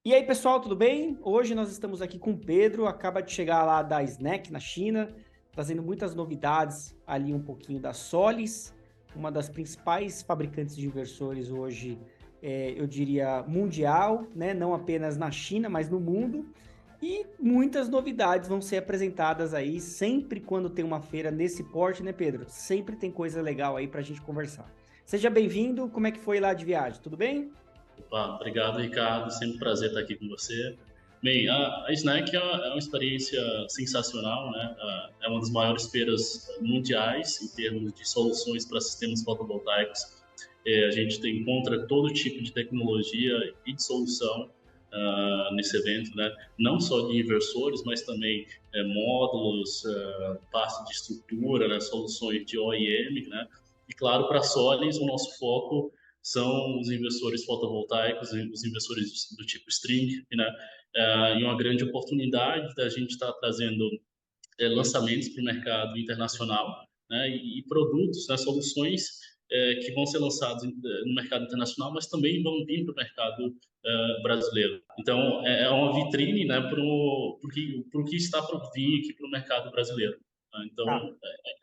E aí, pessoal, tudo bem? Hoje nós estamos aqui com o Pedro, acaba de chegar lá da Snack na China, trazendo muitas novidades ali um pouquinho da Solis, uma das principais fabricantes de inversores hoje, eu diria mundial, né? Não apenas na China, mas no mundo. E muitas novidades vão ser apresentadas aí, sempre quando tem uma feira nesse porte, né, Pedro? Sempre tem coisa legal aí para a gente conversar. Seja bem-vindo, como é que foi lá de viagem? Tudo bem? Opa, obrigado, Ricardo. Sempre um prazer estar aqui com você. Bem, a Snack é uma experiência sensacional, né? É uma das maiores feiras mundiais em termos de soluções para sistemas fotovoltaicos. A gente encontra todo tipo de tecnologia e de solução nesse evento, né? Não só de inversores, mas também módulos, parte de estrutura, né? Soluções de OEM, né? E claro, para a Solis, o nosso foco são os inversores fotovoltaicos, os inversores do tipo string, né? E uma grande oportunidade da gente estar trazendo lançamentos para o mercado internacional, né? E produtos, né? Soluções que vão ser lançados no mercado internacional, mas também vão vir para o mercado brasileiro. Então, é uma vitrine, né? Para o que está por vir aqui para o mercado brasileiro. Né? Tá. Então,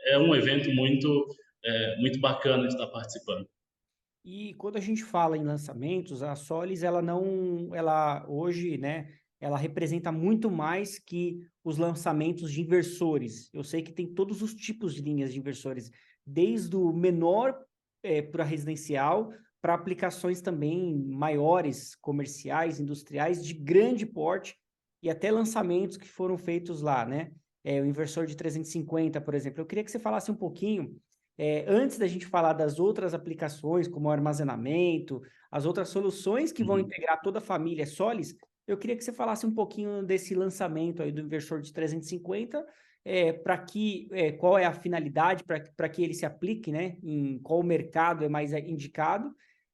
é um evento muito bacana de estar participando. E quando a gente fala em lançamentos, a Solis, ela não, ela hoje, né, ela representa muito mais que os lançamentos de inversores. Eu sei que tem todos os tipos de linhas de inversores, desde o menor para residencial, para aplicações também maiores, comerciais, industriais, de grande porte, e até lançamentos que foram feitos lá, né? O inversor de 350, por exemplo. Eu queria que você falasse um pouquinho antes da gente falar das outras aplicações, como o armazenamento, as outras soluções que vão Uhum. integrar toda a família Solis, eu queria que você falasse um pouquinho desse lançamento aí do inversor de 350, qual é a finalidade para que ele se aplique, né? Em qual mercado é mais indicado,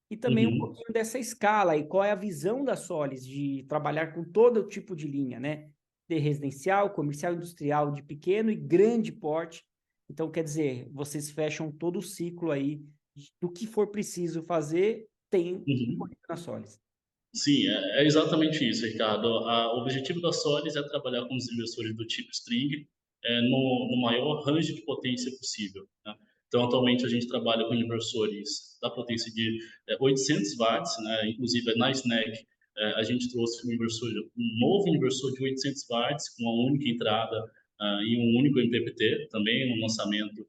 e também um Uhum. pouquinho dessa escala e qual é a visão da Solis de trabalhar com todo tipo de linha, né? De residencial, comercial, industrial, de pequeno e grande porte. Então, quer dizer, vocês fecham todo o ciclo aí do que for preciso fazer, tem Uhum. na Solis. Sim, é exatamente isso, Ricardo. O objetivo da Solis é trabalhar com os inversores do tipo string no maior range de potência possível. Né? Então, atualmente, a gente trabalha com inversores da potência de 800 watts, né? Inclusive, na Snack, a gente trouxe um novo inversor de 800 watts, com uma única entrada e um único MPPT, também um lançamento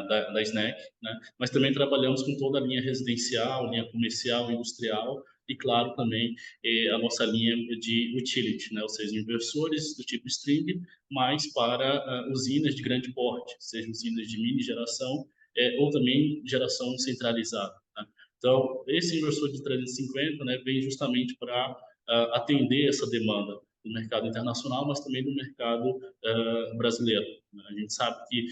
da Snack. Né? Mas também trabalhamos com toda a linha residencial, linha comercial, industrial, e, claro, também a nossa linha de utility, né? Ou seja, inversores do tipo string, mas para usinas de grande porte, seja usinas de mini geração ou também geração centralizada. Né? Então, esse inversor de 350, né, vem justamente para atender essa demanda no mercado internacional, mas também no mercado brasileiro. A gente sabe que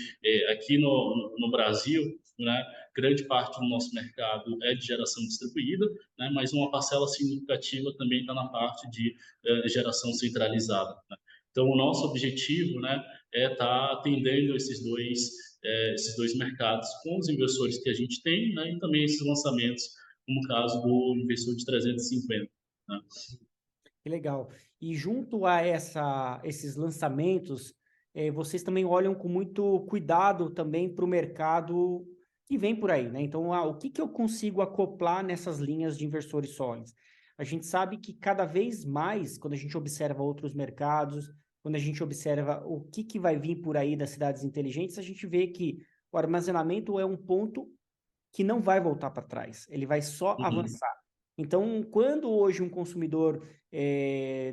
aqui no Brasil, né, grande parte do nosso mercado é de geração distribuída, né, mas uma parcela significativa também está na parte de geração centralizada. Né? Então, o nosso objetivo, né, é estar atendendo esses dois mercados com os inversores que a gente tem, né, e também esses lançamentos, como o caso do inversor de 350. Né? Que legal. E junto a esses lançamentos, vocês também olham com muito cuidado também para o mercado que vem por aí, né? Então, o que que eu consigo acoplar nessas linhas de inversores sólidos? A gente sabe que cada vez mais, quando a gente observa outros mercados, quando a gente observa o que vai vir por aí das cidades inteligentes, a gente vê que o armazenamento é um ponto que não vai voltar para trás, ele vai só Uhum. avançar. Então, quando hoje um consumidor,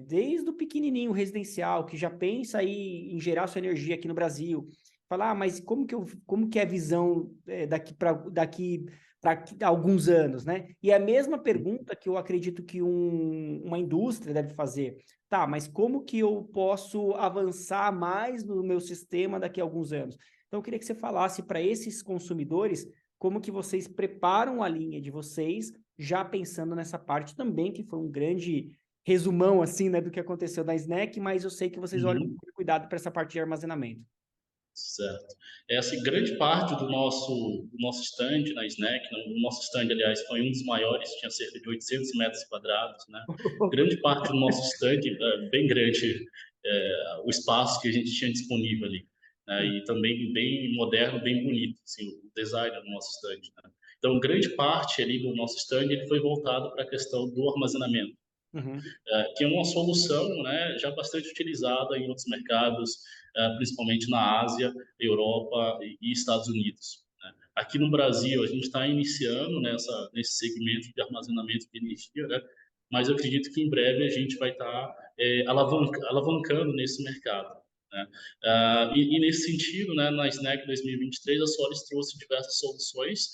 desde o pequenininho residencial, que já pensa aí em gerar sua energia aqui no Brasil, fala, mas como que é a visão daqui para alguns anos, né? E é a mesma pergunta que eu acredito que uma indústria deve fazer. Tá, mas como que eu posso avançar mais no meu sistema daqui a alguns anos? Então, eu queria que você falasse para esses consumidores como que vocês preparam a linha de vocês, já pensando nessa parte também, que foi um grande resumão, assim, né, do que aconteceu na Snack, mas eu sei que vocês olham com Uhum. muito cuidado para essa parte de armazenamento. Certo. Essa grande parte do nosso stand na Snack, o nosso stand, aliás, foi um dos maiores, tinha cerca de 800 metros quadrados, né? Grande parte do nosso stand, bem grande, o espaço que a gente tinha disponível ali, né? E também bem moderno, bem bonito, assim, o design do nosso stand, né? Então, grande parte ali do nosso stand ele foi voltado para a questão do armazenamento, Uhum, que é uma solução, né, já bastante utilizada em outros mercados, principalmente na Ásia, Europa e Estados Unidos, né? Aqui no Brasil, a gente está iniciando nesse segmento de armazenamento de energia, né? Mas eu acredito que em breve a gente vai estar alavancando nesse mercado, né? E nesse sentido, né, na Snack 2023, a Solis trouxe diversas soluções,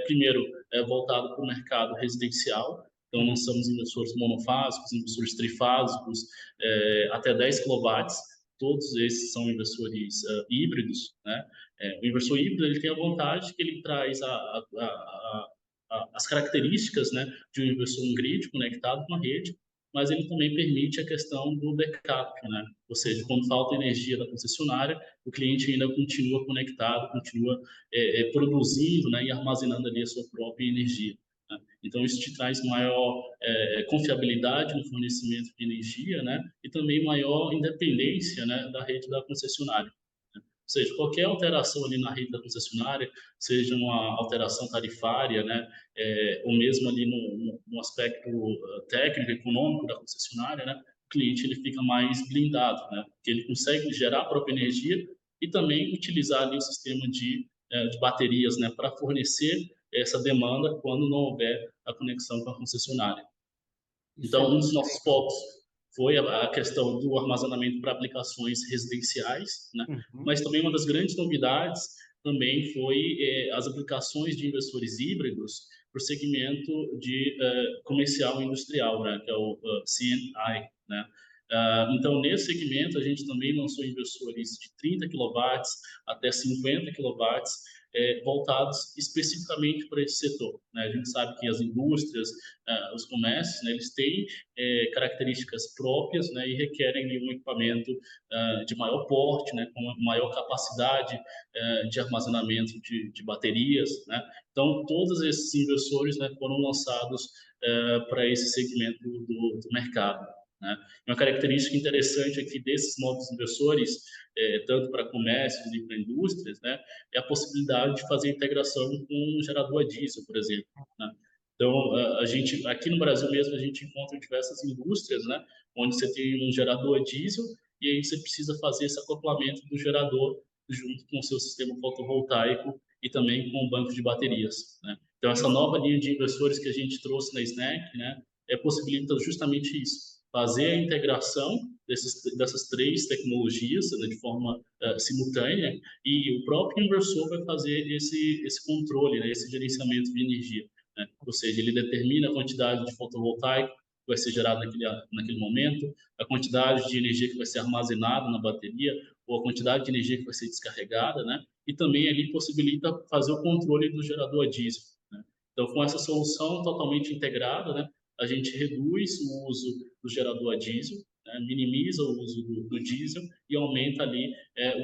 primeiro, voltado para o mercado residencial. Então, uhum. lançamos inversores monofásicos, inversores trifásicos, até 10 kW. Todos esses são inversores híbridos, né? O inversor híbrido ele tem a vantagem que ele traz as características, né, de um inversor on-grid conectado com a rede, mas ele também permite a questão do backup, né? Ou seja, quando falta energia da concessionária, o cliente ainda continua conectado, continua produzindo, né, e armazenando ali a sua própria energia, né? Então, isso te traz maior confiabilidade no fornecimento de energia, né? E também maior independência, né, da rede da concessionária. Ou seja, qualquer alteração ali na rede da concessionária, seja uma alteração tarifária, né, ou mesmo ali no aspecto técnico, econômico da concessionária, né, o cliente ele fica mais blindado, né, porque ele consegue gerar a própria energia e também utilizar ali o sistema de baterias, né, para fornecer essa demanda quando não houver a conexão com a concessionária. Isso é Então, um muito dos nossos interessante. focos foi a questão do armazenamento para aplicações residenciais, né? Uhum. Mas também uma das grandes novidades também foi as aplicações de inversores híbridos para o segmento de comercial e industrial, né? Que é o C&I, né? Então, nesse segmento, a gente também lançou inversores de 30 kW até 50 kW, voltados especificamente para esse setor, né? A gente sabe que as indústrias, os comércios, né, eles têm características próprias, né, e requerem um equipamento de maior porte, né, com maior capacidade de armazenamento de baterias, né? Então, todos esses inversores, né, foram lançados para esse segmento do mercado, né? Uma característica interessante aqui desses novos inversores, tanto para comércios e para indústrias, né, é a possibilidade de fazer integração com um gerador a diesel, por exemplo, né? Então, a gente, aqui no Brasil mesmo, a gente encontra diversas indústrias, né, onde você tem um gerador a diesel e aí você precisa fazer esse acoplamento do gerador junto com o seu sistema fotovoltaico e também com o banco de baterias, né? Então, essa nova linha de inversores que a gente trouxe na Snack, né, possibilita justamente isso, fazer a integração dessas três tecnologias, né, de forma simultânea, e o próprio inversor vai fazer esse controle, né, esse gerenciamento de energia, né? Ou seja, ele determina a quantidade de fotovoltaico que vai ser gerado naquele momento, a quantidade de energia que vai ser armazenada na bateria, ou a quantidade de energia que vai ser descarregada, né? E também ali possibilita fazer o controle do gerador a diesel, né? Então, com essa solução totalmente integrada, né, a gente reduz o uso do gerador a diesel, né, minimiza o uso do diesel e aumenta ali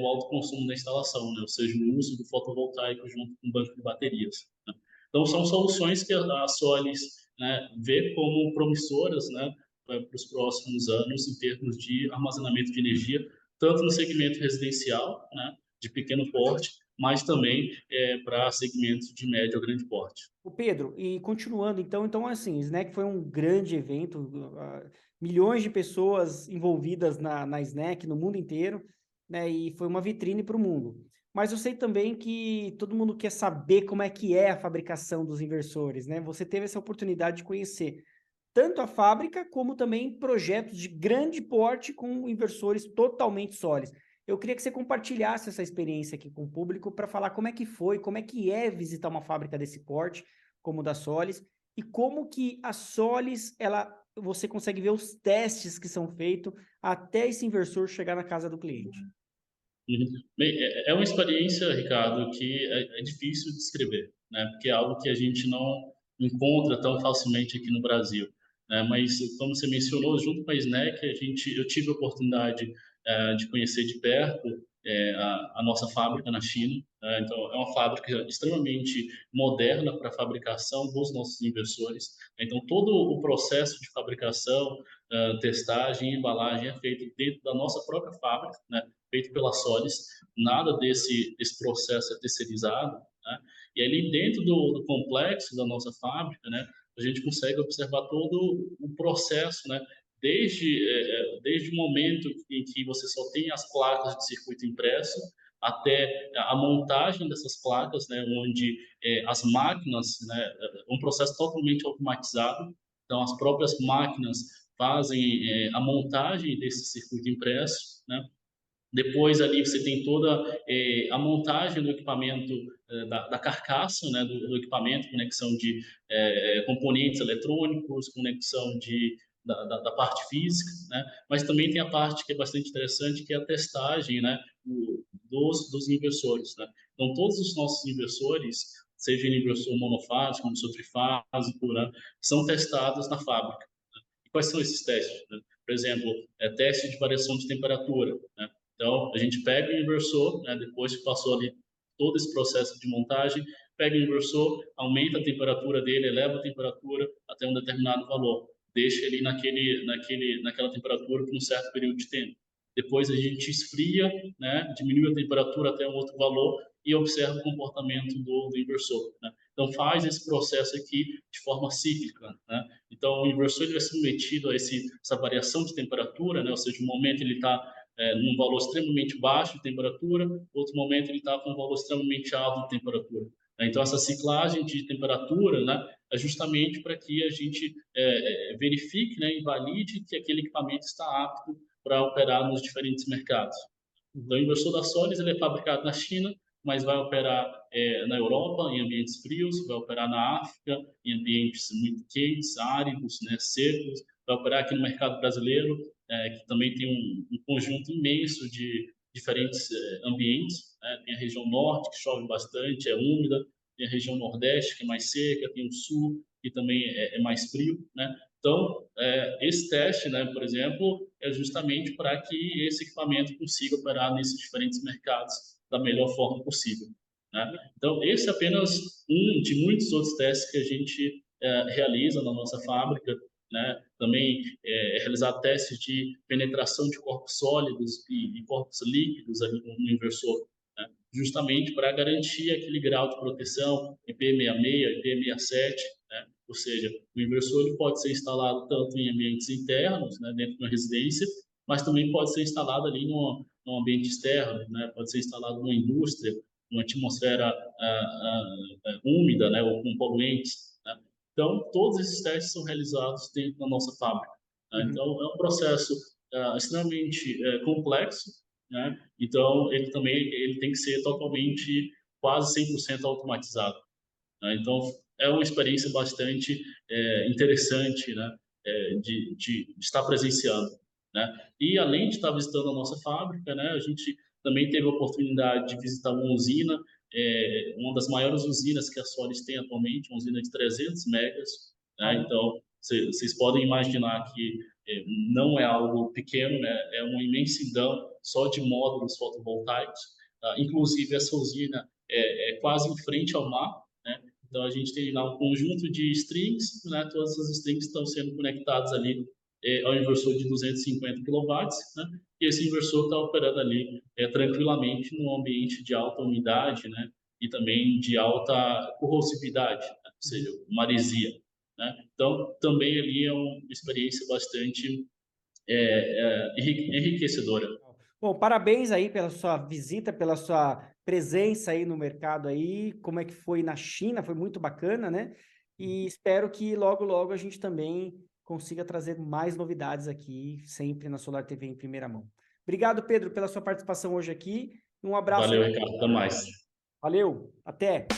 o alto consumo da instalação, né, ou seja, o uso do fotovoltaico junto com o banco de baterias, né? Então, são soluções que a Solis, né, vê como promissoras, né, para os próximos anos em termos de armazenamento de energia, tanto no segmento residencial, né, de pequeno porte, mas também para segmentos de médio a grande porte. O Pedro, e continuando, então assim, Snack foi um grande evento, milhões de pessoas envolvidas na Snack no mundo inteiro, né? E foi uma vitrine para o mundo. Mas eu sei também que todo mundo quer saber como é que é a fabricação dos inversores, né? Você teve essa oportunidade de conhecer tanto a fábrica como também projetos de grande porte com inversores totalmente sólidos. Eu queria que você compartilhasse essa experiência aqui com o público para falar como é que foi, como é que é visitar uma fábrica desse porte, como o da Solis, e como que a Solis, você consegue ver os testes que são feitos até esse inversor chegar na casa do cliente. Uhum. Bem, é uma experiência, Ricardo, que é difícil de descrever, né? Porque é algo que a gente não encontra tão facilmente aqui no Brasil, né? Mas, como você mencionou, junto com a Snack, eu tive a oportunidade de conhecer de perto a nossa fábrica na China. Então, é uma fábrica extremamente moderna para a fabricação dos nossos inversores. Então, todo o processo de fabricação, testagem e embalagem é feito dentro da nossa própria fábrica, né? Feito pela Solis. Nada desse processo é terceirizado, né? E ali dentro do complexo da nossa fábrica, né, a gente consegue observar todo o processo, né? Desde o momento em que você só tem as placas de circuito impresso até a montagem dessas placas, né, onde as máquinas, né, um processo totalmente automatizado, então as próprias máquinas fazem a montagem desse circuito impresso, né? Depois ali você tem toda a montagem do equipamento, da carcaça, né, do equipamento, conexão de componentes eletrônicos, conexão da parte física, né? Mas também tem a parte que é bastante interessante, que é a testagem, né, dos inversores, né? Então, todos os nossos inversores, seja inversor monofásico, inversor trifásico, né, são testados na fábrica. E quais são esses testes, né? Por exemplo, teste de variação de temperatura, né? Então, a gente pega o inversor, né, depois que passou ali todo esse processo de montagem, pega o inversor, aumenta a temperatura dele, eleva a temperatura até um determinado valor, deixa ele naquela temperatura por um certo período de tempo. Depois a gente esfria, né, diminui a temperatura até um outro valor e observa o comportamento do inversor, né? Então, faz esse processo aqui de forma cíclica, né? Então, o inversor ele vai ser submetido a essa variação de temperatura, né? Ou seja, um momento ele está num valor extremamente baixo de temperatura, outro momento ele está com um valor extremamente alto de temperatura. Então, essa ciclagem de temperatura, né, é justamente para que a gente verifique, né, e valide que aquele equipamento está apto para operar nos diferentes mercados. Então, o inversor da Solis ele é fabricado na China, mas vai operar na Europa, em ambientes frios, vai operar na África, em ambientes muito quentes, áridos, né, secos, vai operar aqui no mercado brasileiro, que também tem um conjunto imenso de diferentes ambientes, né? Tem a região norte, que chove bastante, é úmida, tem a região nordeste, que é mais seca, tem o sul, que também é mais frio, né? Então, esse teste, né, por exemplo, é justamente para que esse equipamento consiga operar nesses diferentes mercados da melhor forma possível, né? Então, esse é apenas um de muitos outros testes que a gente realiza na nossa fábrica, né? Também é realizar testes de penetração de corpos sólidos e corpos líquidos ali no inversor, né? Justamente para garantir aquele grau de proteção IP66, IP67, né? Ou seja, o inversor ele pode ser instalado tanto em ambientes internos, né, dentro de uma residência, mas também pode ser instalado ali num ambiente externo, né? Pode ser instalado numa indústria, numa atmosfera úmida, né, ou com poluentes, né? Então, todos esses testes são realizados dentro da nossa fábrica, né? Uhum. Então, é um processo extremamente complexo, né? Então, ele tem que ser totalmente, quase 100% automatizado, né? Então, é uma experiência bastante interessante, né? De estar presenciando, né? E além de estar visitando a nossa fábrica, né, a gente também teve a oportunidade de visitar uma usina, uma das maiores usinas que a Solis tem atualmente, uma usina de 300 megas, né? Então, vocês podem imaginar que não é algo pequeno, né? É uma imensidão só de módulos fotovoltaicos. Inclusive, essa usina é quase em frente ao mar, né? Então, a gente tem lá um conjunto de strings, né? Todas essas strings estão sendo conectadas ali ao inversor de 250 kW, né? E esse inversor está operando ali tranquilamente num ambiente de alta umidade, né? E também de alta corrosividade, né? Ou seja, maresia, né? Então, também ali é uma experiência bastante enriquecedora. Bom, parabéns aí pela sua visita, pela sua presença aí no mercado aí, como é que foi na China, foi muito bacana, né? E espero que logo, logo a gente também consiga trazer mais novidades aqui, sempre na Solar TV em primeira mão. Obrigado, Pedro, pela sua participação hoje aqui. Um abraço aí. Valeu, Ricardo. Até mais. Valeu, até!